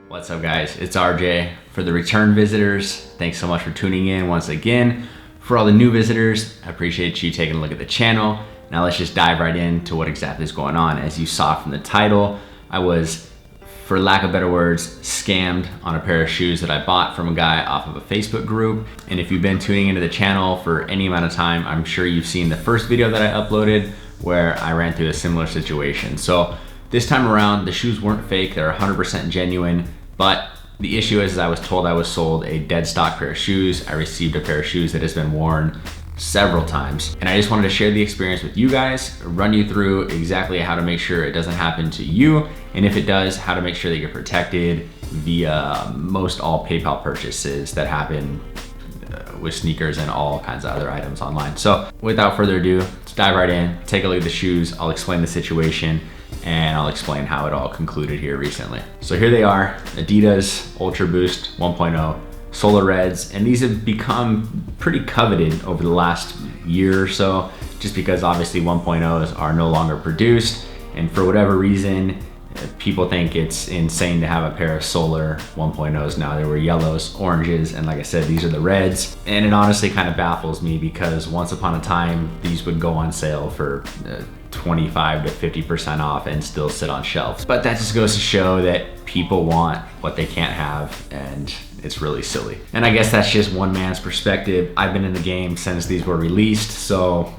What's up guys, it's RJ. For the return visitors, thanks so much for tuning in once again. For all the new visitors, I appreciate you taking a look at the channel. Now let's just dive right into what exactly is going on. As you saw from the title, I was, for lack of better words, scammed on a pair of shoes that I bought from a guy off of a Facebook group. And if you've been tuning into the channel for any amount of time, I'm sure you've seen the first video that I uploaded where I ran through a similar situation. So this time around, the shoes weren't fake, they're 100% genuine, but the issue is I was told I was sold a dead stock pair of shoes. I received a pair of shoes that has been worn several times. And I just wanted to share the experience with you guys, run you through exactly how to make sure it doesn't happen to you. And if it does, how to make sure that you're protected via most all PayPal purchases that happen with sneakers and all kinds of other items online. So without further ado, let's dive right in, take a look at the shoes. I'll explain the situation and I'll explain how it all concluded here recently. So here they are, Adidas Ultraboost 1.0 Solar Reds, and these have become pretty coveted over the last year or so, just because obviously 1.0s are no longer produced, and for whatever reason, people think it's insane to have a pair of Solar 1.0s now. There were yellows, oranges, and like I said, these are the reds. And it honestly kind of baffles me because once upon a time, these would go on sale for 25 to 50% off and still sit on shelves. But that just goes to show that people want what they can't have, and it's really silly. And I guess that's just one man's perspective. I've been in the game since these were released, so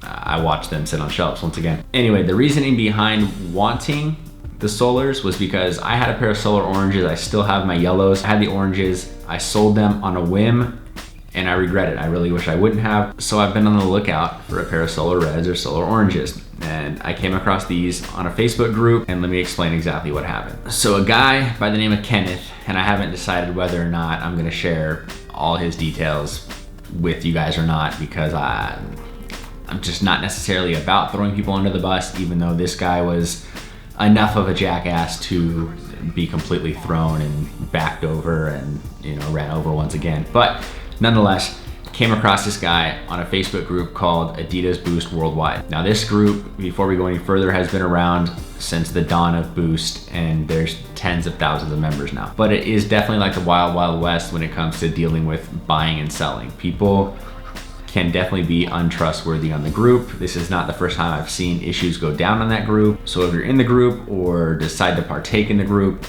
I watched them sit on shelves once again. Anyway, the reasoning behind wanting the Solars was because I had a pair of Solar oranges. I still have my yellows. I had the oranges. I sold them on a whim and I regret it. I really wish I wouldn't have. So I've been on the lookout for a pair of Solar reds or Solar oranges. And I came across these on a Facebook group, and let me explain exactly what happened. So a guy by the name of Kenneth, and I haven't decided whether or not I'm gonna share all his details with you guys or not, because I'm just not necessarily about throwing people under the bus, even though this guy was enough of a jackass to be completely thrown and backed over and ran over once again. But nonetheless, came across this guy on a Facebook group called Adidas Boost Worldwide. Now this group, before we go any further, has been around since the dawn of Boost, and there's tens of thousands of members now. But it is definitely like the wild, wild west when it comes to dealing with buying and selling. People can definitely be untrustworthy on the group. This is not the first time I've seen issues go down on that group. So if you're in the group or decide to partake in the group,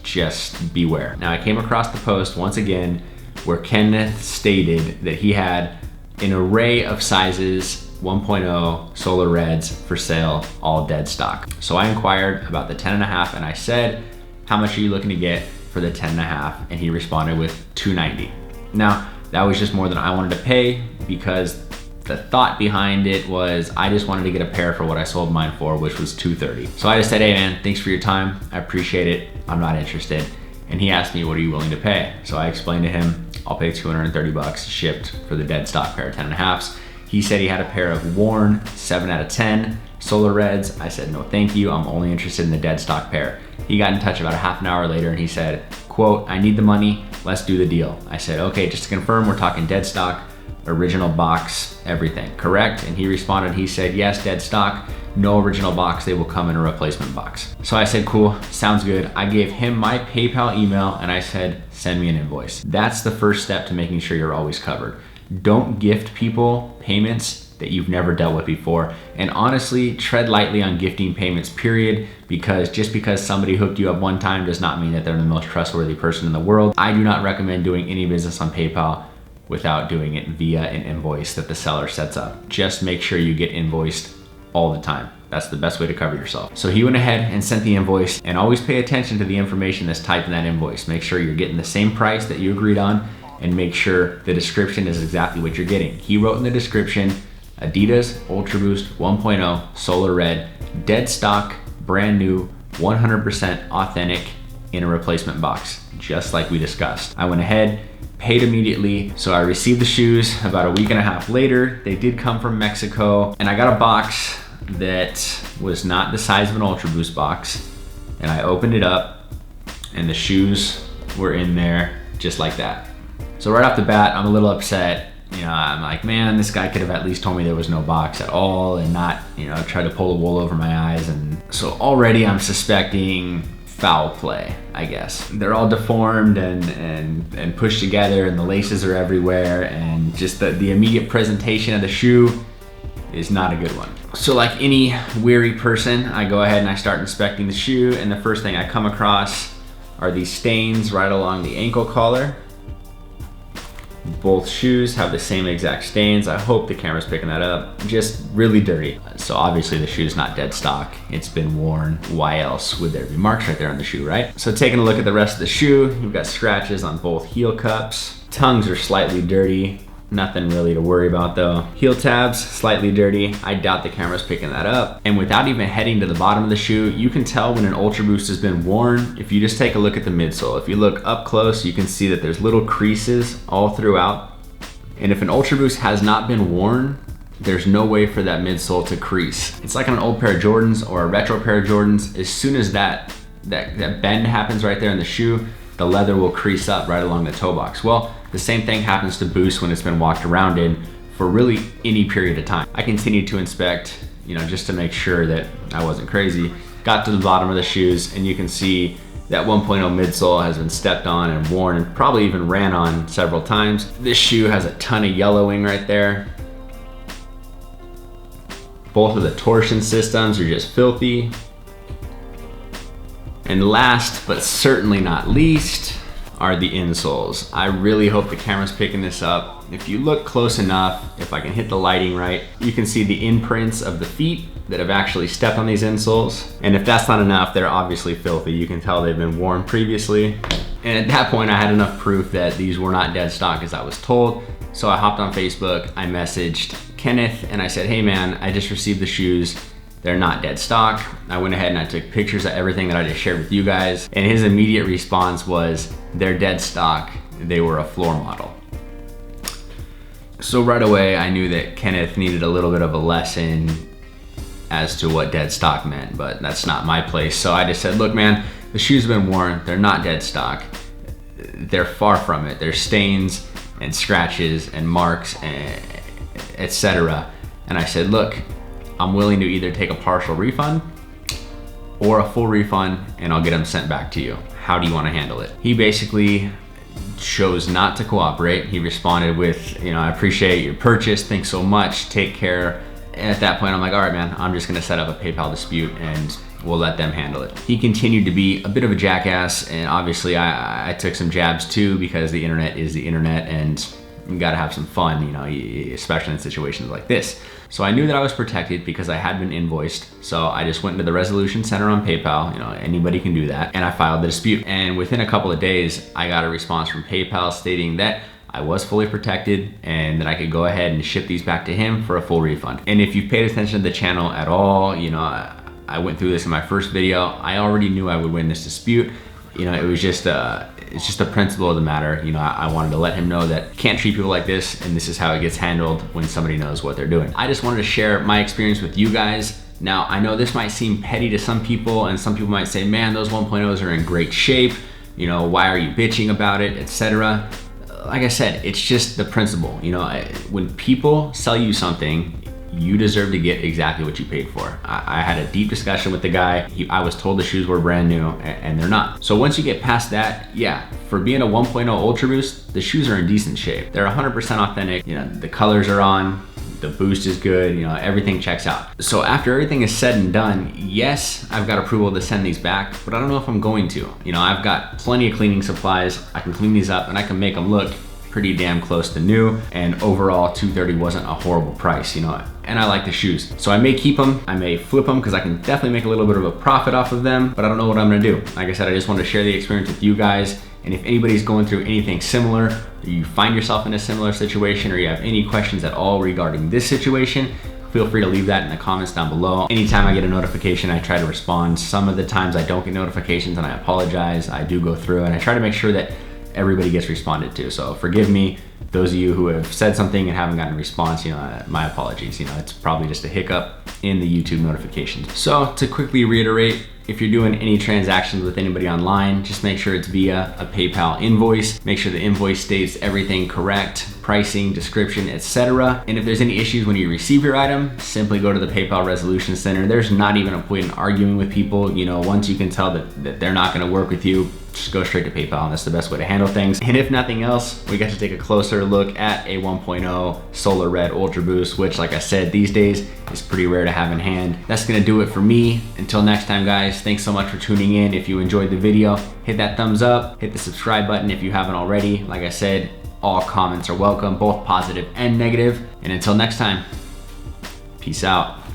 just beware. Now I came across the post once again where Kenneth stated that he had an array of sizes 1.0 Solar Reds for sale, all dead stock. So I inquired about the 10.5 and I said, how much are you looking to get for the 10.5? And he responded with $290. Now, that was just more than I wanted to pay, because the thought behind it was I just wanted to get a pair for what I sold mine for, which was $230. So I just said, hey man, thanks for your time. I appreciate it. I'm not interested. And he asked me, what are you willing to pay? So I explained to him, I'll pay 230 bucks shipped for the dead stock pair of 10.5s. He said he had a pair of worn 7 out of 10 Solar Reds. I said, no, thank you. I'm only interested in the dead stock pair. He got in touch about a half an hour later and he said, quote, I need the money, let's do the deal. I said, okay, just to confirm, we're talking dead stock, original box, everything, correct? And he responded, he said, yes, dead stock, no original box, they will come in a replacement box. So I said, cool, sounds good. I gave him my PayPal email and I said, send me an invoice. That's the first step to making sure you're always covered. Don't gift people payments that you've never dealt with before. And honestly, tread lightly on gifting payments, period, because just because somebody hooked you up one time does not mean that they're the most trustworthy person in the world. I do not recommend doing any business on PayPal without doing it via an invoice that the seller sets up. Just make sure you get invoiced all the time. That's the best way to cover yourself. So he went ahead and sent the invoice, and always pay attention to the information that's typed in that invoice. Make sure you're getting the same price that you agreed on, and make sure the description is exactly what you're getting. He wrote in the description, Adidas Ultraboost 1.0 Solar Red, dead stock, brand new, 100% authentic in a replacement box, just like we discussed. I went ahead, paid immediately. So I received the shoes about a week and a half later. They did come from Mexico, and I got a box that was not the size of an Ultraboost box. And I opened it up and the shoes were in there just like that. So right off the bat, I'm a little upset. I'm like, man, this guy could have at least told me there was no box at all and not, try to pull the wool over my eyes. And so already I'm suspecting foul play, I guess. They're all deformed and pushed together, and the laces are everywhere, and just the immediate presentation of the shoe is not a good one. So like any weary person, I go ahead and I start inspecting the shoe, and the first thing I come across are these stains right along the ankle collar. Both shoes have the same exact stains. I hope the camera's picking that up. Just really dirty. So obviously the shoe's not dead stock. It's been worn. Why else would there be marks right there on the shoe, right? So taking a look at the rest of the shoe, you've got scratches on both heel cups. Tongues are slightly dirty. Nothing really to worry about though. Heel tabs, slightly dirty. I doubt the camera's picking that up. And without even heading to the bottom of the shoe, you can tell when an Ultraboost has been worn if you just take a look at the midsole. If you look up close, you can see that there's little creases all throughout. And if an Ultraboost has not been worn, there's no way for that midsole to crease. It's like on an old pair of Jordans or a retro pair of Jordans. As soon as that bend happens right there in the shoe, the leather will crease up right along the toe box. Well, the same thing happens to Boost when it's been walked around in for really any period of time. I continued to inspect, just to make sure that I wasn't crazy. Got to the bottom of the shoes, and you can see that 1.0 midsole has been stepped on and worn and probably even ran on several times. This shoe has a ton of yellowing right there. Both of the torsion systems are just filthy. And last, but certainly not least, are the insoles. I really hope the camera's picking this up. If you look close enough, if I can hit the lighting right, you can see the imprints of the feet that have actually stepped on these insoles. And if that's not enough, they're obviously filthy. You can tell they've been worn previously. And at that point, I had enough proof that these were not dead stock as I was told. So I hopped on Facebook, I messaged Kenneth, and I said, hey man, I just received the shoes. They're not dead stock. I went ahead and I took pictures of everything that I just shared with you guys. And his immediate response was, they're dead stock. They were a floor model. So right away, I knew that Kenneth needed a little bit of a lesson as to what dead stock meant, but that's not my place. So I just said, look man, the shoes have been worn. They're not dead stock. They're far from it. There's stains and scratches and marks, and etc. And I said, look, I'm willing to either take a partial refund or a full refund, and I'll get them sent back to you. How do you want to handle it? He basically chose not to cooperate. He responded with, I appreciate your purchase. Thanks so much. Take care. And at that point, I'm like, all right, man, I'm just gonna set up a PayPal dispute and we'll let them handle it. He continued to be a bit of a jackass, and obviously I took some jabs too, because the internet is the internet and you gotta have some fun, especially in situations like this. So I knew that I was protected because I had been invoiced. So I just went into the resolution center on PayPal, anybody can do that. And I filed the dispute. And within a couple of days, I got a response from PayPal stating that I was fully protected and that I could go ahead and ship these back to him for a full refund. And if you've paid attention to the channel at all, I went through this in my first video. I already knew I would win this dispute. It was just it's just the principle of the matter. I wanted to let him know that you can't treat people like this, and this is how it gets handled when somebody knows what they're doing. I just wanted to share my experience with you guys. Now, I know this might seem petty to some people, and some people might say, man, those 1.0s are in great shape. Why are you bitching about it, etc. Like I said, it's just the principle. When people sell you something, you deserve to get exactly what you paid for. I had a deep discussion with the guy. I was told the shoes were brand new, and they're not. So once you get past that, yeah, for being a 1.0 Ultraboost, the shoes are in decent shape. They're 100% authentic. The colors are on, the boost is good, everything checks out. So after everything is said and done, yes, I've got approval to send these back, but I don't know if I'm going to. I've got plenty of cleaning supplies. I can clean these up and I can make them look pretty damn close to new, and overall $230 wasn't a horrible price, and I like the shoes. So I may keep them, I may flip them, because I can definitely make a little bit of a profit off of them, but I don't know what I'm gonna do. Like I said, I just wanted to share the experience with you guys, and if anybody's going through anything similar, or you find yourself in a similar situation, or you have any questions at all regarding this situation, feel free to leave that in the comments down below. Anytime I get a notification, I try to respond. Some of the times I don't get notifications, and I apologize. I do go through, and I try to make sure that everybody gets responded to. So forgive me, those of you who have said something and haven't gotten a response, my apologies. It's probably just a hiccup in the YouTube notifications. So to quickly reiterate, if you're doing any transactions with anybody online, just make sure it's via a PayPal invoice. Make sure the invoice states everything correct, pricing, description, etc. And if there's any issues when you receive your item, simply go to the PayPal Resolution Center. There's not even a point in arguing with people. You know, once you can tell that they're not gonna work with you, just go straight to PayPal, and that's the best way to handle things. And if nothing else, we got to take a closer look at a 1.0 Solar Red Ultraboost, which, like I said, these days is pretty rare to have in hand. That's gonna do it for me. Until next time, guys, thanks so much for tuning in. If you enjoyed the video, hit that thumbs up, hit the subscribe button if you haven't already. Like I said, all comments are welcome, both positive and negative. And until next time, peace out.